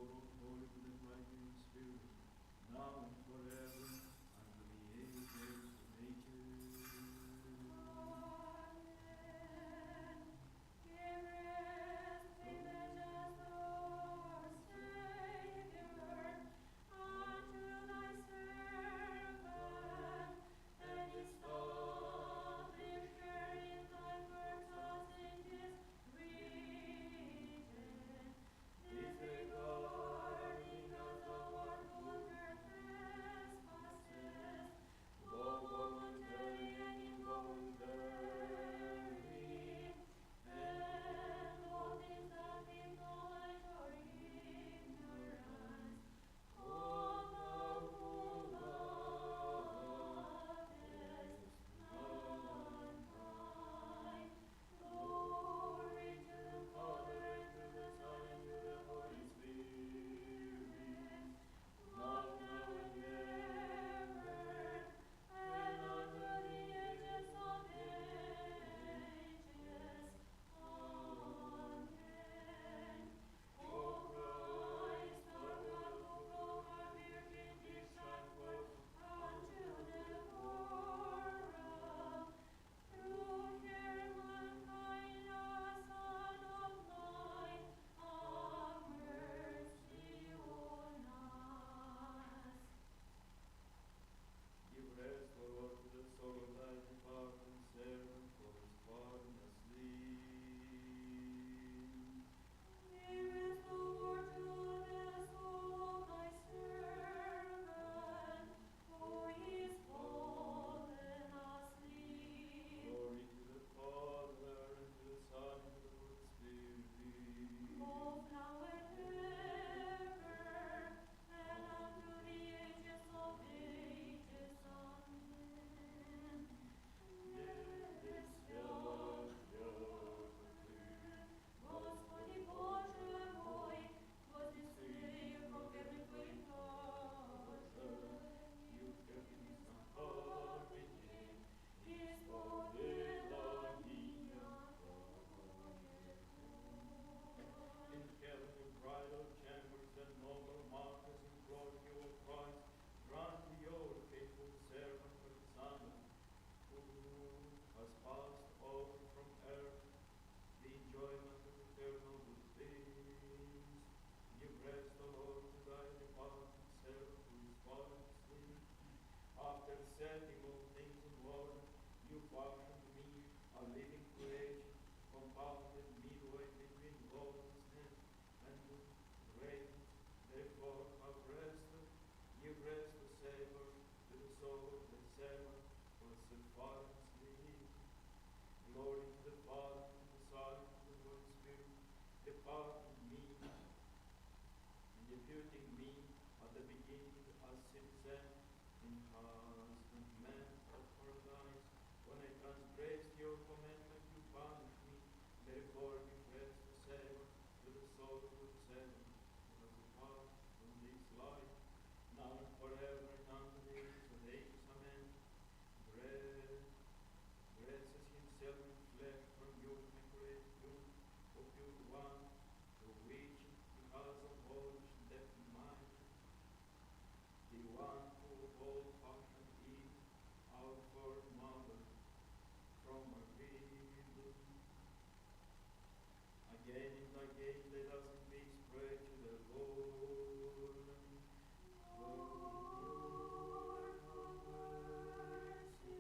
Lord, Holy, Good, and Mighty Spirit, now and forever, unto the ages of ages. Amen. Give rest, privileges, Lord, Savior, unto thy servant, and establish her in thy works as it is written. Disregarding as thou art all her trespasses, both voluntary and involuntary, and all things that in knowledge or ignorance, all thou who lovest mankind. Glory to the Father, and to the Son, and to the Holy Spirit, now and ever, and unto the ages of ages. Amen. O Christ, our God, who from our virgin did shine forth unto the world, through humankind, a Son of light, have mercy on us. Give rest, O Lord, to the soul of thy departed servant, for his fallen asleep. Give rest, O Lord, to the soul of thy servant, for he is fallen asleep. Glory to the Father, and to the Son, and to the Holy Spirit. Both now and ever, and unto the ages of ages. Amen. Господи Боже мой, вознесли руки Твои тоже, и укрепи сохранение, исполнила меня In heavenly bridal chambers and noble markers in glory, O Christ, grant to your faithful servant Alexander, who has passed over from earth, the enjoyment of eternal good things. Give rest, O Lord, to thy departed servant who is fallen asleep. After setting all things in order, you fashioned me a living creation, compounded midway between lawlessness and good grace. Therefore have rest, give rest to savor to the soul of the servant who has fallen asleep. Glory to the Father, and to the Son, and to the Holy Spirit, depart from me, and deputing me at the beginning as citizen in husbandman of paradise. When I transgressed your commandment, you punished me. Therefore give rest to savor to the soul of the servant who has departed from this life, now and forever, and unto the ages of ages. Amen. Dresses himself in flesh from your great womb, O pure one, through which he has abolished death in mind. The one who of all passion is our first mother, from our rib. Again and again let us in peace pray to the Lord. Lord, have mercy.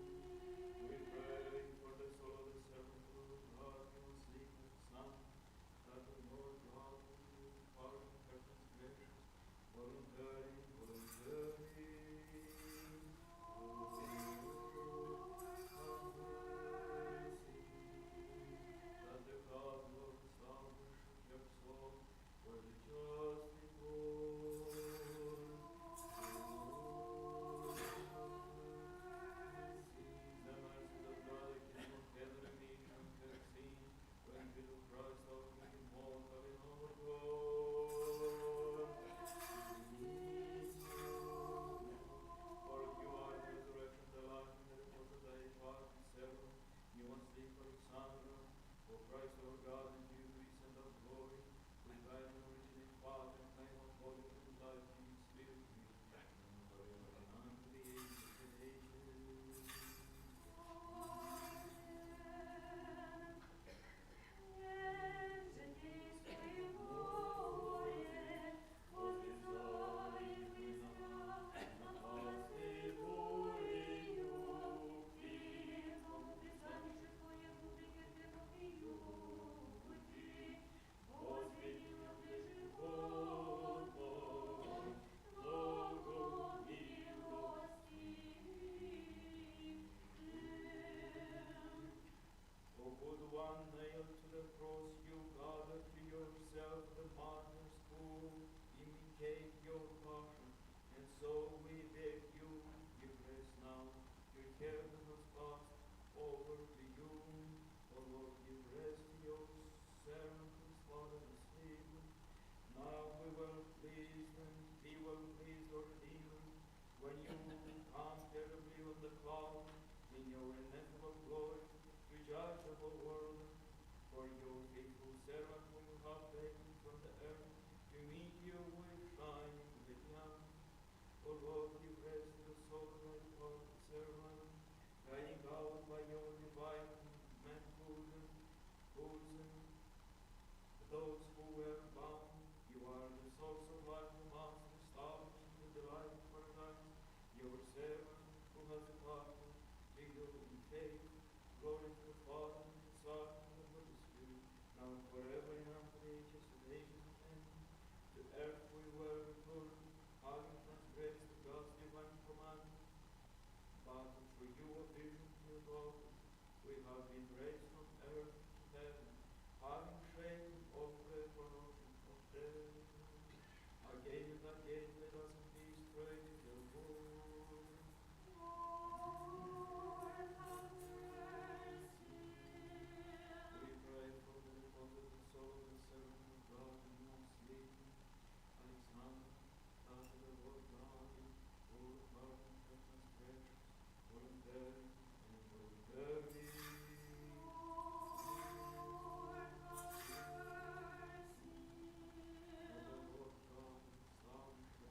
We pray for the soul of the servant of God who was asleep as the Son, that the Lord God will pardon her transgressions, voluntary, Lord, have mercy. that the God Lord establish your soul care that has passed over to you. O Lord, give rest to your servant who is fallen asleep. Now be well pleased, O Redeemer, when you come terribly on the cloud in your ineffable glory to judge the whole world. For your faithful servant whom you have taken from the earth to meet you with shining radiance. O Lord, give rest to the soul of thy departed servant, guiding out by your divine manhood, those who were bound. You are the source of life, the master, establishing the delight of paradise. Your servant who has departed, to you in faith. Glory to the Father, and to the Son, and to the Holy Spirit, now and forever, and after ages and ages of end. To earth we were returned, having transgressed the God's divine commandment. But for you, O vision to your daughters, we have been raised from earth to heaven, having shaken off the corruption of death. Again and again, let us in peace pray to the Lord. Lord, have mercy. We pray for the repose of the soul of the servant of God and most sleeping, Alexander, after the Lord God, all the pardon of transgressions, voluntary and involuntary. Lord, have mercy. O the Lord God, establish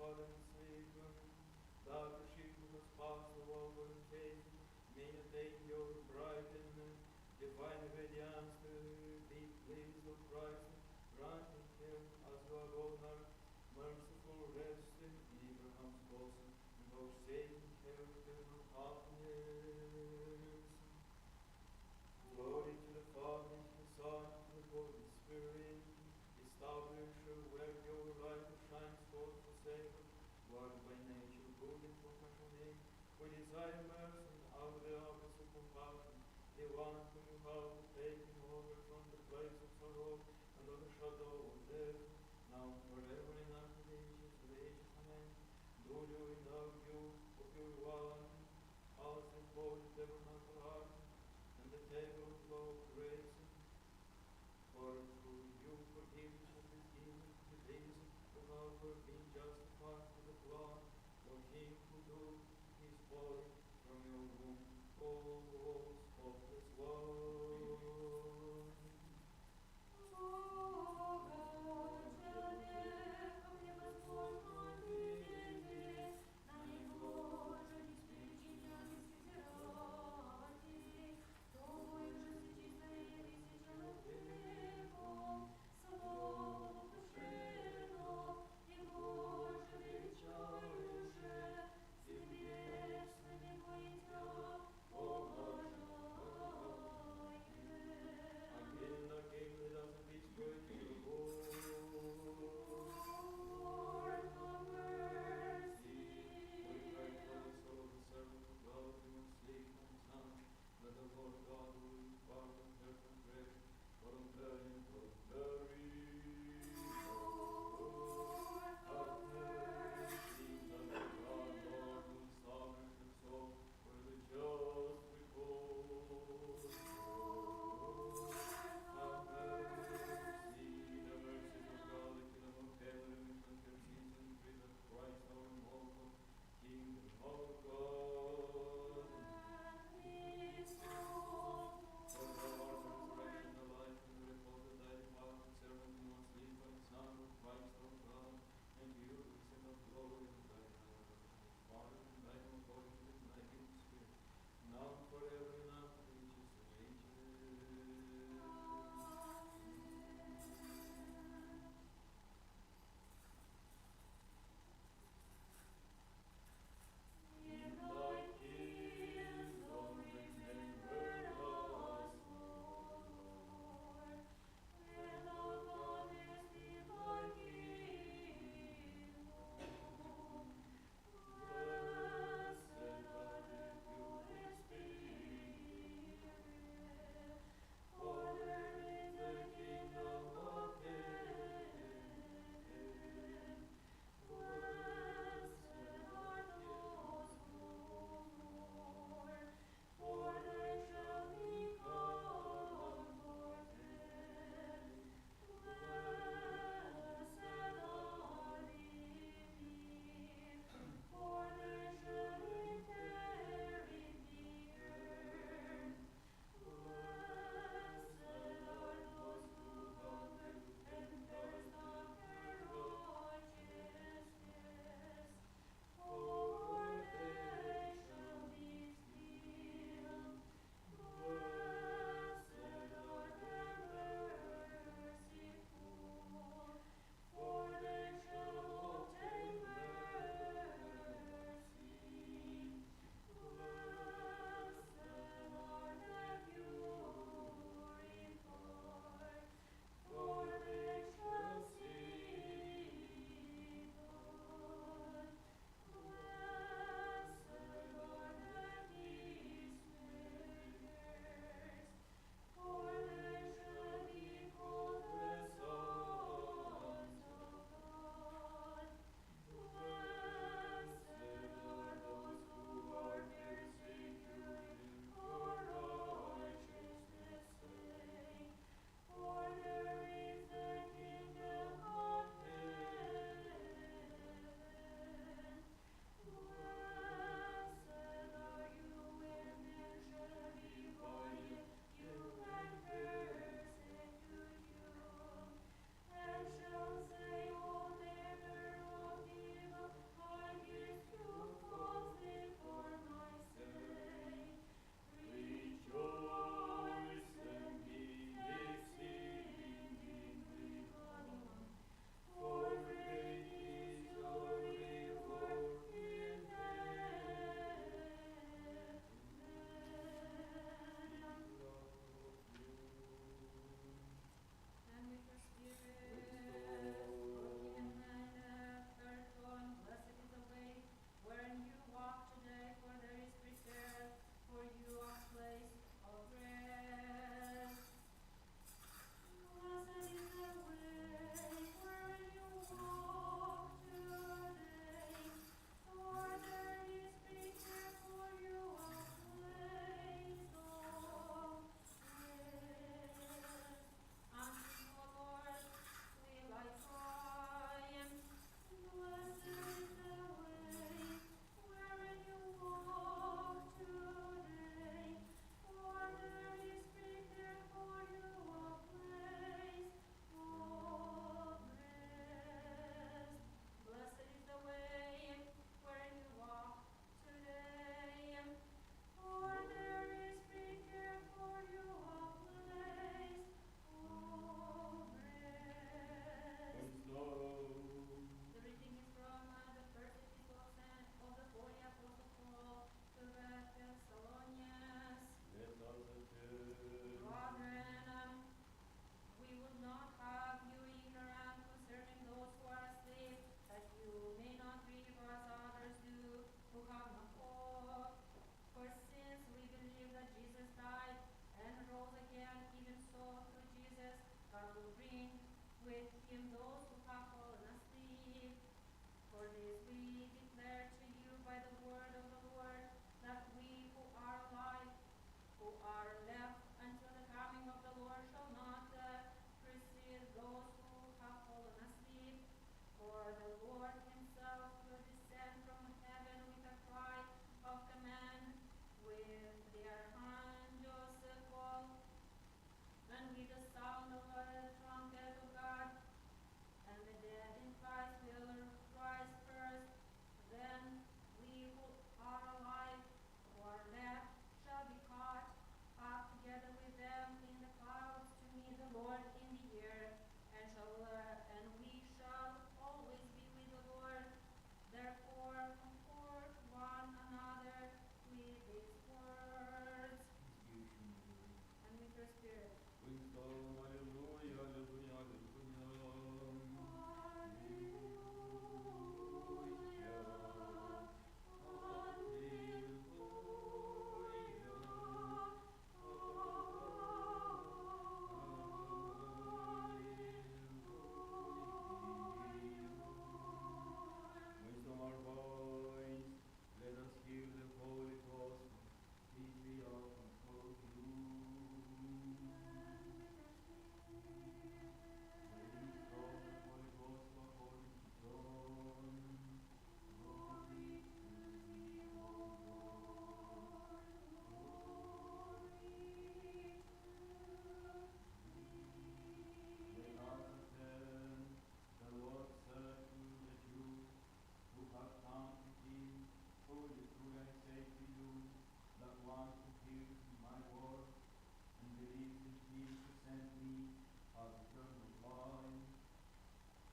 Father and Savior, thou the sheep who hast passed the wall and faith, may attain your bright and divine obedience to be pleased of Christ, granting him as you have honored, merciful rest in Abraham's bosom, and vouchsafing him eternal happiness. Glory to the Father, and to the Son, and to the Holy Spirit. Establish where your light shines forth the Savior, who are by nature good and compassionate. We desire mercy and out of the office of compassion, the one whom you have taken over from the place of sorrow and of the shadow of death, now forever and unto the ages of ages. Amen. Do you in the youth of your one, as the holy tabernacle art, and the table of grace, for through you forgiveness has been given to the days who have been justified through the blood of him who took his body from your womb, O spotless one. with him those who have fallen asleep. For this we declare to you by the word of the Lord, that we who are alive, who are left until the coming of the Lord, shall not precede those who have fallen asleep. For the Lord himself will descend from heaven with a cry of command, with the archangels' call, and with the sound of a trumpet of God. And the dead in Christ will rise first. Then we who are alive, who are left, shall be caught up together with them in the clouds to meet the Lord in the air, and we shall always be with the Lord. Therefore, comfort one another with these words, and with your spirit. Wisdom, hallelujah, hallelujah, hallelujah. Wisdom our voice, let us hear the Holy Gospel. Peace be often for you. Reading from the Holy Gospel according to John. Glory to thee, O Lord. When after 10, the Lord said to the Jews who had come to him, truly, truly, I say to you, that one who hears my word and believes in him who sent me has eternal life,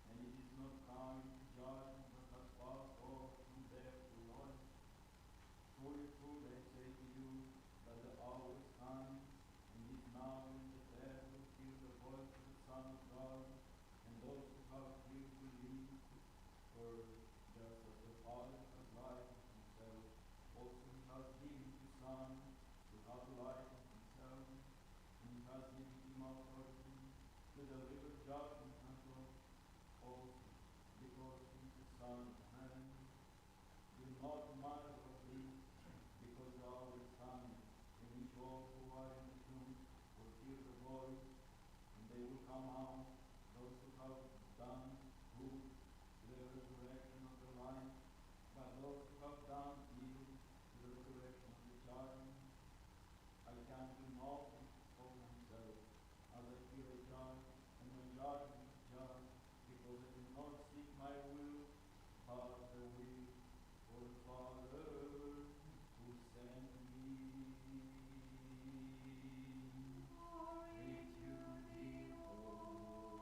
and it is not coming to judgment, but has passed over from death to life. Truly, truly, I say to you, that the hour is coming, and is now, when the dead will hear the voice of the Son of God, and those who have ears will believe. For just as the Father has life in himself, also he has given his Son to have life in himself, and he has given him authority to deliver judgment unto all, because he is the Son of Man. Do not marvel at this, because the hour is coming, when each all who are in the tomb will hear the voice, and they will come out, those who have done good to the resurrection of the life, but those who have done evil to the resurrection of the judgment. I can do nothing for myself, as I feel a judge, and my judgment is just, because I do not seek my will, but the will for the Father who sent me. Glory to thee, O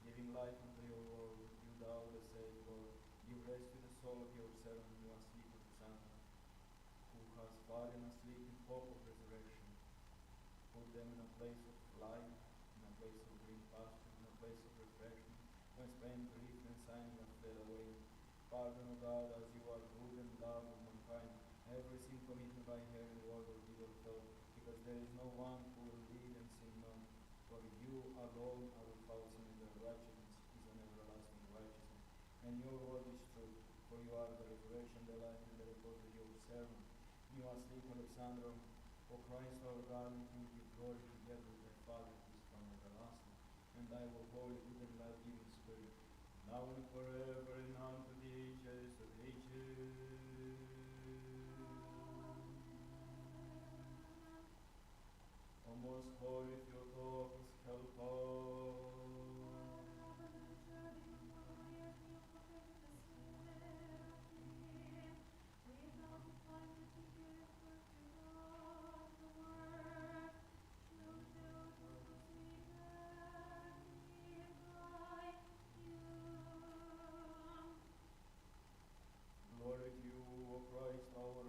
giving life unto your world, you doubtless said, Lord, give rest to the soul of your servant who has sleep Alexander, who has fallen asleep in hope of resurrection. Put them in a place of light, in a place of green pasture, in a place of refreshment, whence pain, grief, and sighing have fled away. Pardon, O God, as you are good and love of mankind, every sin committed by hair and word or deed or thought, because there is no one who will lead and sin none. For you alone are without sin, and your righteousness is an everlasting righteousness. And your word is true, for you are the resurrection, the life, and the repose of your servant. You are asleep, Alexander, O Christ our God, in whom you glory together with thy Father, who is from everlasting, and thy holy, good, and life-giving Spirit, now and forever, and unto the ages of ages. O most holy Theotokos, help us. Glory to you, O Christ, our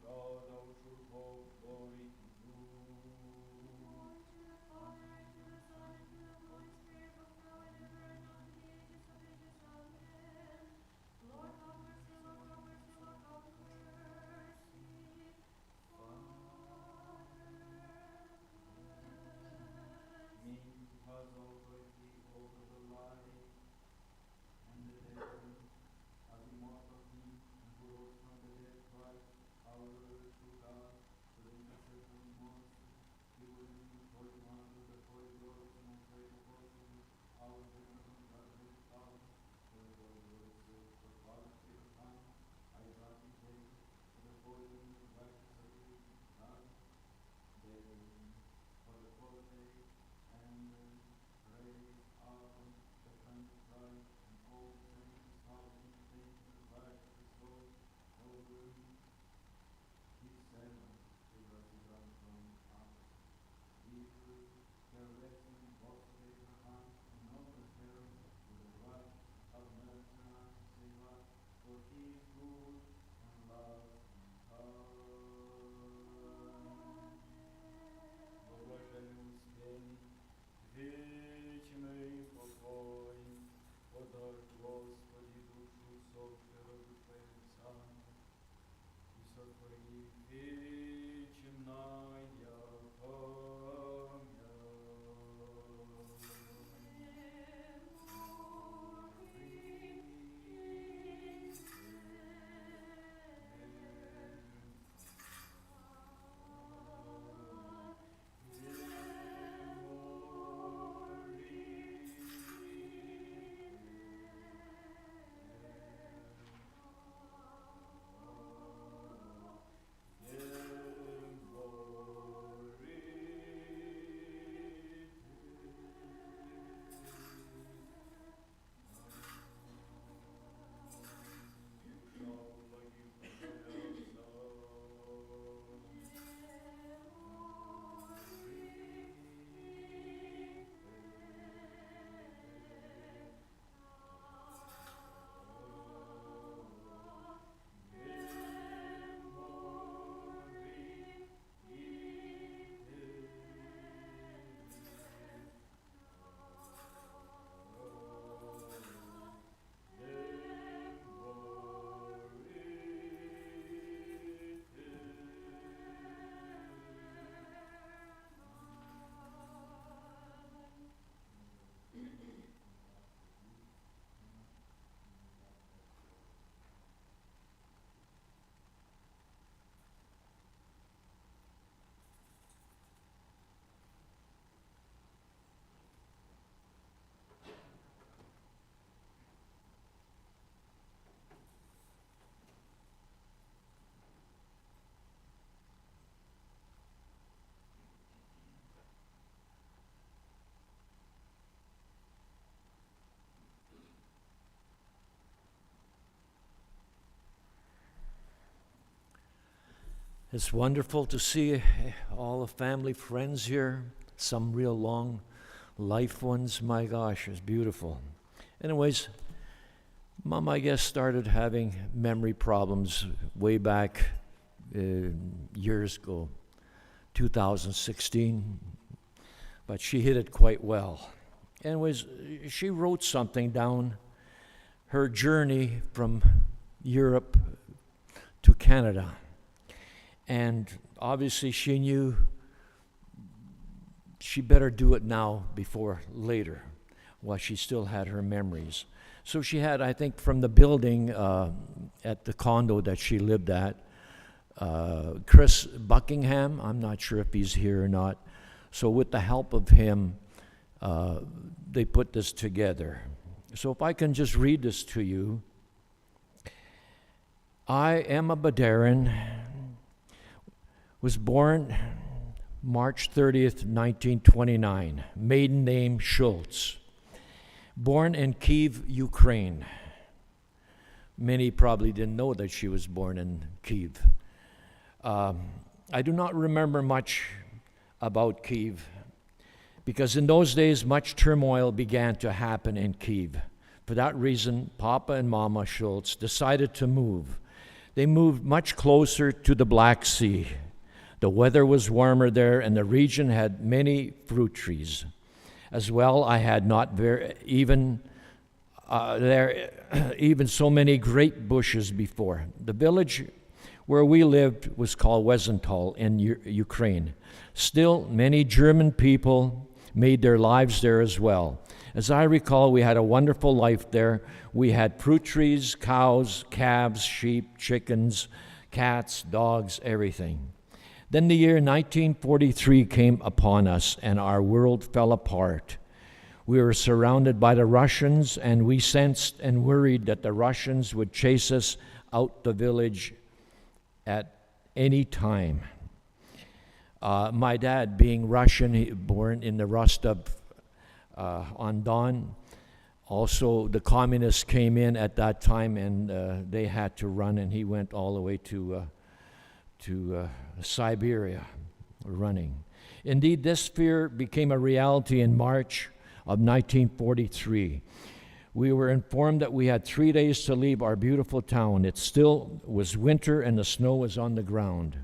God, our sure hope, glory to you. Me who has authority over the life and the dead, as immortal He, and who rose from the dead, Christ, our true God, to the intercession of mercy, He will in the Holy One, with the Holy Ghost, and most great apostles, our venerable Catholic Father, for the Holy Ghost, for Father, Spirit, Son, I grant in faith, for the Holy and righteous salvation of God, for the holy day, and raise up the friend of Christ, and all the saints, thousands of things, and the life of the soul, over his servant, who has begun from us. Give her blessing and blossom Abraham, and open her to the right of Melchizedek, save us, for he is good and loves and kind. Блаженный вечный покой, подай, Господи, душу собственную Твоим Сам, и сотвори вечная память. It's wonderful to see all the family, friends here, some real long Life ones, my gosh, is beautiful. Anyways, Mom, I guess, started having memory problems way back years ago, 2016, but she hid it quite well. Anyways, she wrote something down, her journey from Europe to Canada. And obviously she knew she better do it now before later, while she still had her memories. So she had, I think, from the building at the condo that she lived at, Chris Buckingham, I'm not sure if he's here or not. So with the help of him, they put this together. So if I can just read this to you. I am a Budarin, was born March 30th, 1929, maiden name Schultz. Born in Kyiv, Ukraine. Many probably didn't know that she was born in Kyiv. I do not remember much about Kyiv because in those days much turmoil began to happen in Kyiv. For that reason, Papa and Mama Schultz decided to move. They moved much closer to the Black Sea. The weather was warmer there, and the region had many fruit trees. As well, I had not even so many grape bushes before. The village where we lived was called Wesental in Ukraine. Still, many German people made their lives there as well. As I recall, we had a wonderful life there. We had fruit trees, cows, calves, sheep, chickens, cats, dogs, everything. Then the year 1943 came upon us, and our world fell apart. We were surrounded by the Russians, and we sensed and worried that the Russians would chase us out the village at any time. My dad, being Russian, born in the Rostov on Don, also the communists came in at that time, and they had to run, and he went all the way to Siberia, running. Indeed, this fear became a reality in March of 1943. We were informed that we had 3 days to leave our beautiful town. It still was winter and the snow was on the ground.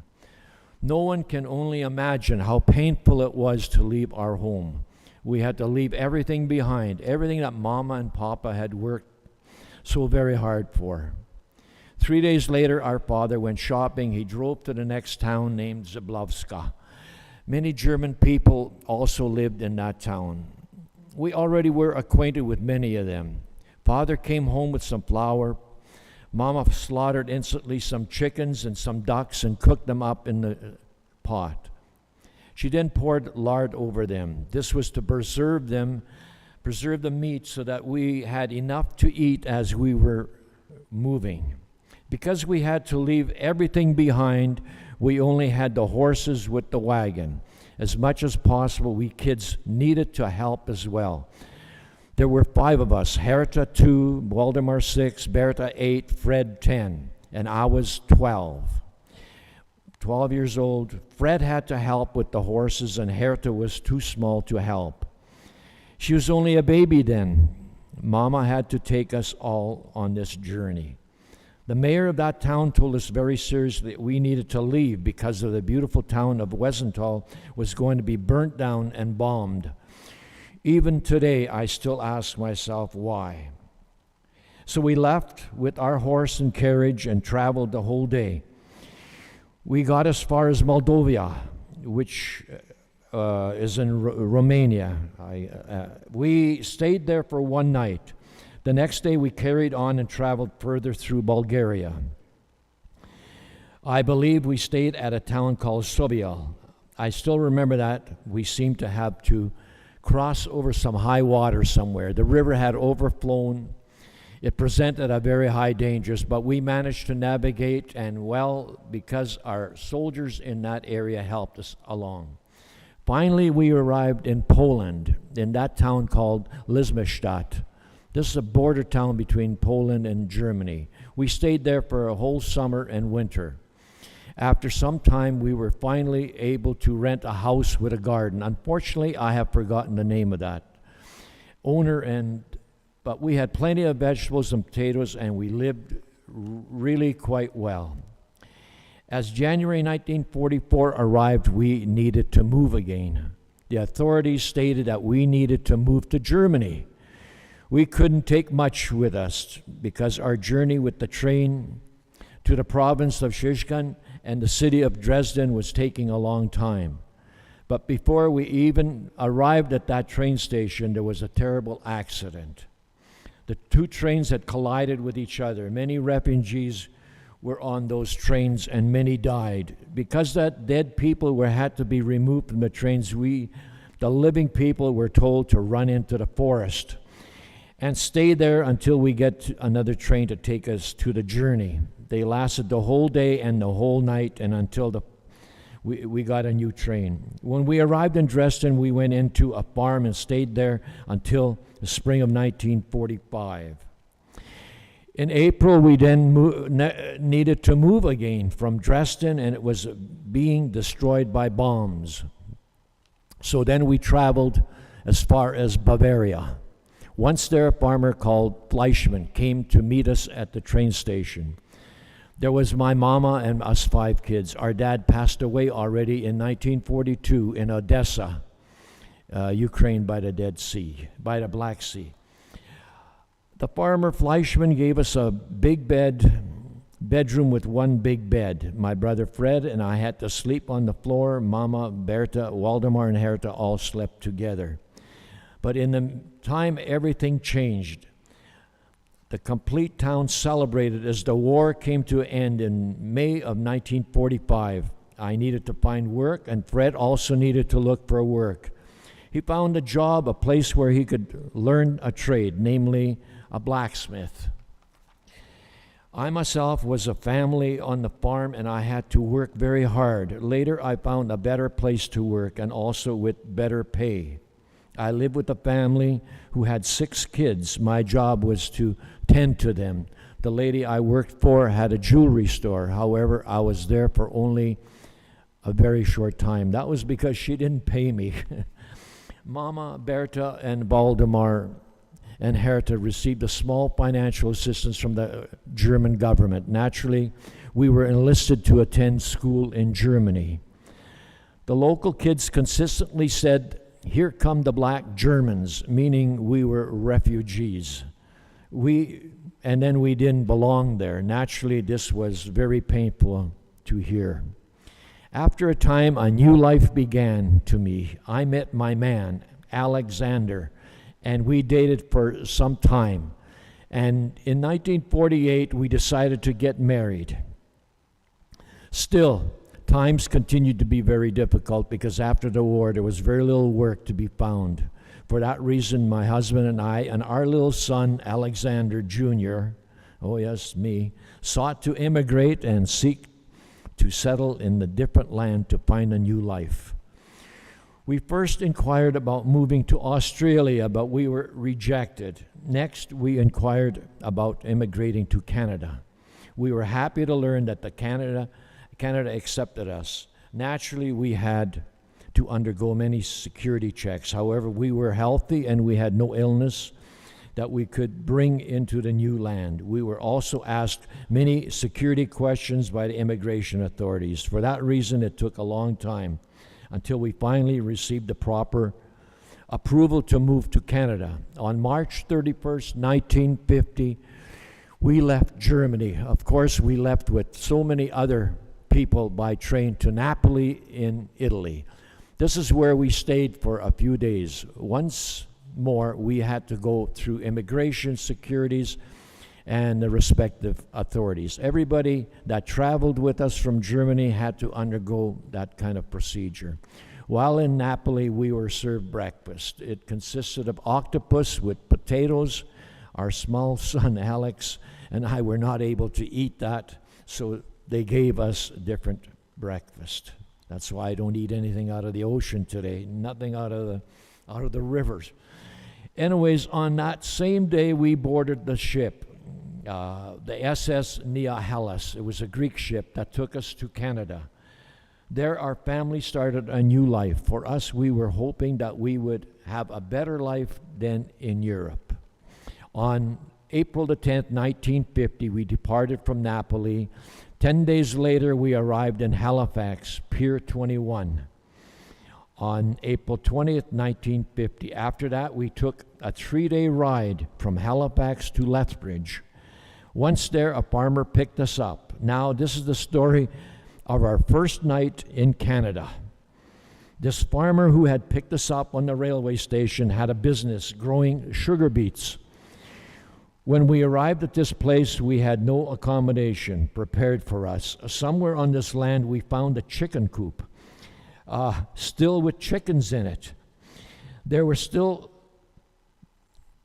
No one can only imagine how painful it was to leave our home. We had to leave everything behind, everything that Mama and Papa had worked so very hard for. 3 days later, our father went shopping. He drove to the next town named Zablovska. Many German people also lived in that town. We already were acquainted with many of them. Father came home with some flour. Mama slaughtered instantly some chickens and some ducks and cooked them up in the pot. She then poured lard over them. This was to preserve the meat so that we had enough to eat as we were moving. Because we had to leave everything behind, we only had the horses with the wagon. As much as possible, we kids needed to help as well. There were 5 of us, Herta 2, Waldemar 6, Berta 8, Fred 10, and I was 12. 12 years old. Fred had to help with the horses, and Herta was too small to help. She was only a baby then. Mama had to take us all on this journey. The mayor of that town told us very seriously that we needed to leave because of the beautiful town of Wesental was going to be burnt down and bombed. Even today, I still ask myself why. So we left with our horse and carriage and traveled the whole day. We got as far as Moldova, which is in Romania. We stayed there for one night. The next day we carried on and traveled further through Bulgaria. I believe we stayed at a town called Sobiel. I still remember that. We seemed to have to cross over some high water somewhere. The river had overflown. It presented a very high danger, but we managed to navigate, and well, because our soldiers in that area helped us along. Finally, we arrived in Poland, in that town called Lizmestadt. This is a border town between Poland and Germany. We stayed there for a whole summer and winter. After some time, we were finally able to rent a house with a garden. Unfortunately, I have forgotten the name of that owner, but we had plenty of vegetables and potatoes, and we lived really quite well. As January 1944 arrived, we needed to move again. The authorities stated that we needed to move to Germany. We couldn't take much with us because our journey with the train to the province of Szczytna and the city of Dresden was taking a long time. But before we even arrived at that train station, there was a terrible accident. The two trains had collided with each other. Many refugees were on those trains and many died. Because that dead people had to be removed from the trains, the living people, were told to run into the forest and stay there until we get another train to take us to the journey. They lasted the whole day and the whole night, and until we got a new train. When we arrived in Dresden, we went into a farm and stayed there until the spring of 1945. In April, we then needed to move again from Dresden, and it was being destroyed by bombs. So then we traveled as far as Bavaria. Once there, a farmer called Fleischmann came to meet us at the train station. There was my mama and us 5 kids. Our dad passed away already in 1942 in Odessa, Ukraine, by the Black Sea. The farmer Fleischmann gave us a big bedroom with one big bed. My brother Fred and I had to sleep on the floor. Mama, Berta, Waldemar, and Herta all slept together. But in the time, everything changed. The complete town celebrated as the war came to an end in May of 1945. I needed to find work, and Fred also needed to look for work. He found a job, a place where he could learn a trade, namely a blacksmith. I myself was a family on the farm, and I had to work very hard. Later, I found a better place to work and also with better pay. I lived with a family who had 6 kids. My job was to tend to them. The lady I worked for had a jewelry store. However, I was there for only a very short time. That was because she didn't pay me. Mama, Berta, and Waldemar and Herta received a small financial assistance from the German government. Naturally, we were enlisted to attend school in Germany. The local kids consistently said, "Here come the black Germans," meaning we were refugees. And then we didn't belong there. Naturally, this was very painful to hear. After a time, a new life began to me. I met my man, Alexander, and we dated for some time. And in 1948, we decided to get married. Still, times continued to be very difficult because after the war, there was very little work to be found. For that reason, my husband and I and our little son, Alexander Jr., oh yes, me, sought to immigrate and seek to settle in the different land to find a new life. We first inquired about moving to Australia, but we were rejected. Next, we inquired about immigrating to Canada. We were happy to learn that Canada accepted us. Naturally, we had to undergo many security checks. However, we were healthy and we had no illness that we could bring into the new land. We were also asked many security questions by the immigration authorities. For that reason, it took a long time until we finally received the proper approval to move to Canada. On March 31st, 1950, we left Germany. Of course, we left with so many other people by train to Napoli in Italy. This is where we stayed for a few days. Once more, we had to go through immigration, securities, and the respective authorities. Everybody that traveled with us from Germany had to undergo that kind of procedure. While in Napoli, we were served breakfast. It consisted of octopus with potatoes. Our small son, Alex, and I were not able to eat that, so they gave us a different breakfast. That's why I don't eat anything out of the ocean today, nothing out of the rivers. Anyways, on that same day, we boarded the ship. the SS Neahellas. It was a Greek ship that took us to Canada. There, our family started a new life. For us, we were hoping that we would have a better life than in Europe. On April the 10th, 1950, we departed from Napoli. 10 days later, we arrived in Halifax, Pier 21. On April 20th, 1950. After that, we took a 3-day ride from Halifax to Lethbridge. Once there, a farmer picked us up. Now, this is the story of our first night in Canada. This farmer who had picked us up on the railway station had a business growing sugar beets. When we arrived at this place, we had no accommodation prepared for us. Somewhere on this land, we found a chicken coop, still with chickens in it. There were still,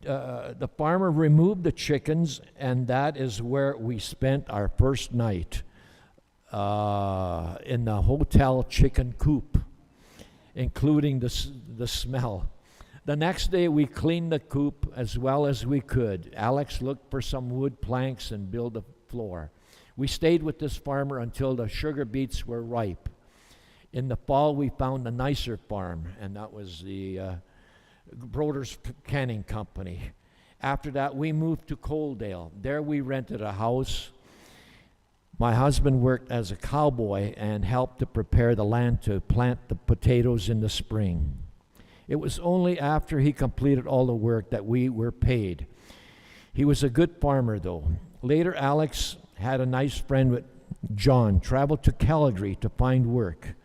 the farmer removed the chickens, and that is where we spent our first night, in the hotel chicken coop, including the smell. The next day, we cleaned the coop as well as we could. Alex looked for some wood planks and built a floor. We stayed with this farmer until the sugar beets were ripe. In the fall, we found a nicer farm, and that was the Broder's Canning Company. After that, we moved to Coaldale. There we rented a house. My husband worked as a cowboy and helped to prepare the land to plant the potatoes in the spring. It was only after he completed all the work that we were paid. He was a good farmer, though. Later, Alex had a nice friend with John, traveled to Calgary to find work.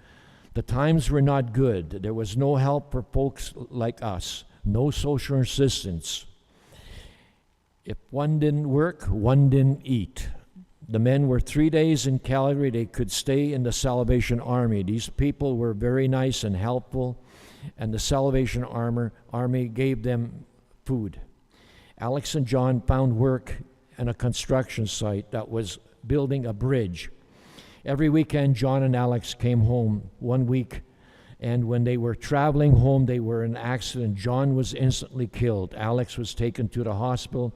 The times were not good. There was no help for folks like us, no social assistance. If one didn't work, one didn't eat. The men were 3 days in Calgary. They could stay in the Salvation Army. These people were very nice and helpful, and the Salvation Army gave them food. Alex and John found work in a construction site that was building a bridge. Every weekend, John and Alex came home 1 week, and when they were traveling home, they were in an accident. John was instantly killed. Alex was taken to the hospital,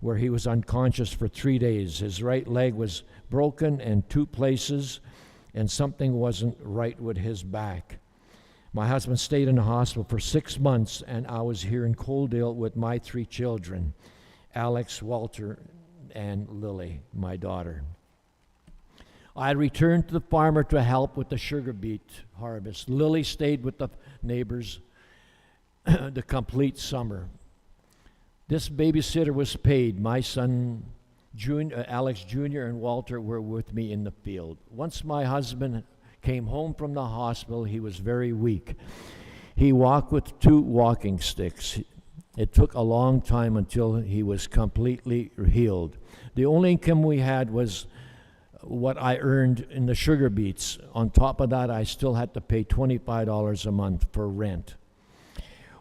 where he was unconscious for 3 days. His right leg was broken in 2 places, and something wasn't right with his back. My husband stayed in the hospital for 6 months, and I was here in Coaldale with my 3 children, Alex, Walter, and Lily, my daughter. I returned to the farmer to help with the sugar beet harvest. Lily stayed with the neighbors the complete summer. This babysitter was paid. My son, Alex Jr. and Walter were with me in the field. Once my husband came home from the hospital, he was very weak. He walked with 2 walking sticks. It took a long time until he was completely healed. The only income we had was what I earned in the sugar beets. On top of that, I still had to pay $25 a month for rent.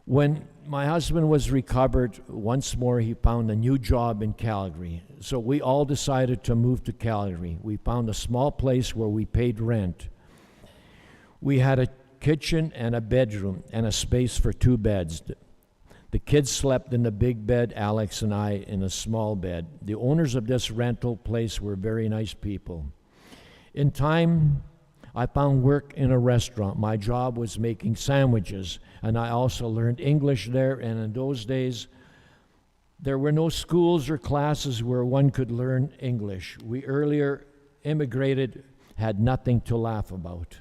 When my husband was recovered, once more he found a new job in Calgary. So we all decided to move to Calgary. We found a small place where we paid rent. We had a kitchen and a bedroom and a space for 2 beds. The kids slept in the big bed, Alex and I in a small bed. The owners of this rental place were very nice people. In time, I found work in a restaurant. My job was making sandwiches, and I also learned English there, and in those days, there were no schools or classes where one could learn English. We earlier immigrated, had nothing to laugh about.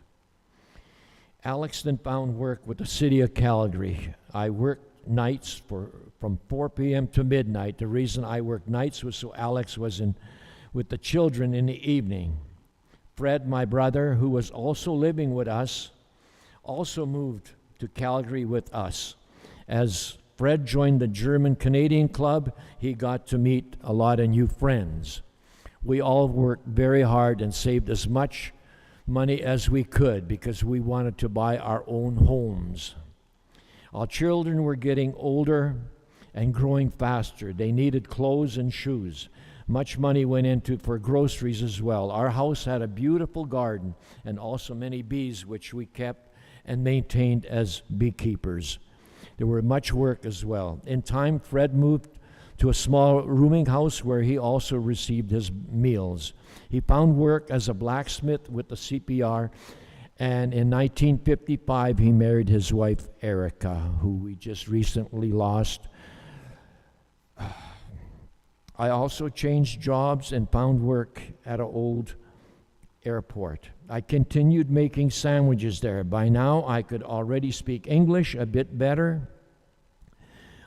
Alex then found work with the city of Calgary. I worked nights from 4 p.m. to midnight. The reason I worked nights was so Alex was with the children in the evening. Fred, my brother, who was also living with us, also moved to Calgary with us. As Fred joined the German-Canadian Club, he got to meet a lot of new friends. We all worked very hard and saved as much money as we could because we wanted to buy our own homes. Our children were getting older and growing faster. They needed clothes and shoes. Much money went into for groceries as well. Our house had a beautiful garden and also many bees, which we kept and maintained as beekeepers. There were much work as well. In time, Fred moved to a small rooming house where he also received his meals. He found work as a blacksmith with the CPR, and in 1955 he married his wife Erica, who we just recently lost. I also changed jobs and found work at an old airport. I continued making sandwiches there. By now I could already speak English a bit better.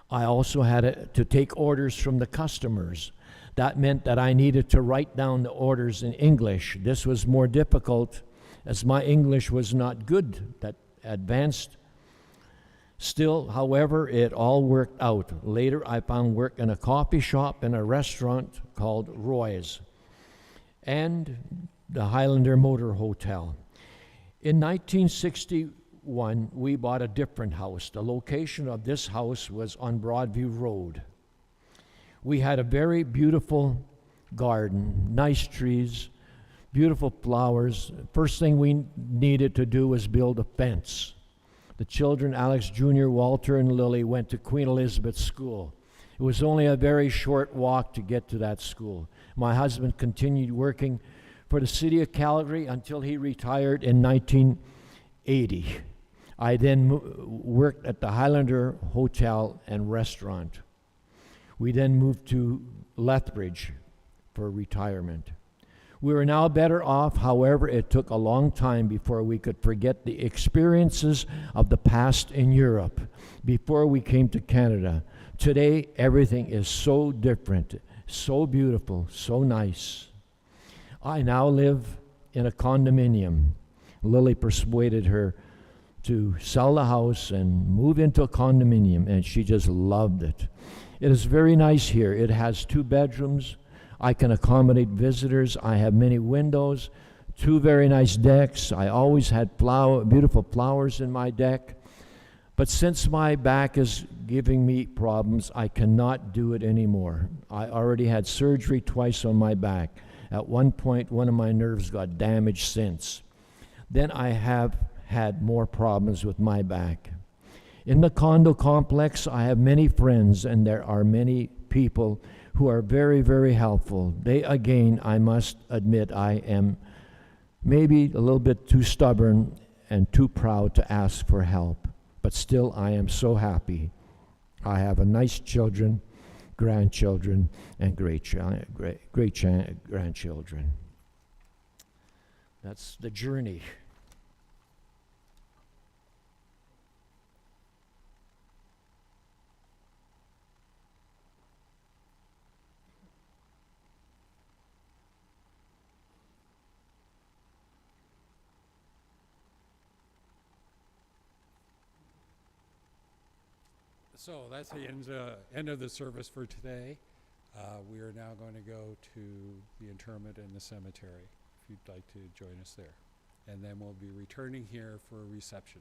I also had to take orders from the customers. That meant that I needed to write down the orders in English. This was more difficult as my English was not good, that advanced. Still, however, it all worked out. Later, I found work in a coffee shop and a restaurant called Roy's and the Highlander Motor Hotel. In 1961, we bought a different house. The location of this house was on Broadview Road. We had a very beautiful garden, nice trees, beautiful flowers. First thing we needed to do was build a fence. The children, Alex Jr., Walter, and Lily, went to Queen Elizabeth School. It was only a very short walk to get to that school. My husband continued working for the city of Calgary until he retired in 1980. I then worked at the Highlander Hotel and Restaurant. We then moved to Lethbridge for retirement. We were now better off. However, it took a long time before we could forget the experiences of the past in Europe before we came to Canada. Today, everything is so different, so beautiful, so nice. I now live in a condominium. Lily persuaded her to sell the house and move into a condominium, and she just loved it. It is very nice here. It has 2 bedrooms. I can accommodate visitors. I have many windows, 2 very nice decks. I always had beautiful flowers in my deck. But since my back is giving me problems, I cannot do it anymore. I already had surgery twice on my back. At one point, one of my nerves got damaged since. Then I have had more problems with my back. In the condo complex, I have many friends, and there are many people who are very, very helpful. They, again, I must admit, I am maybe a little bit too stubborn and too proud to ask for help. But still, I am so happy. I have a nice children, grandchildren, and great grandchildren. That's the journey. So that's the end of the service for today. We are now going to go to the interment in the cemetery, if you'd like to join us there. And then we'll be returning here for a reception.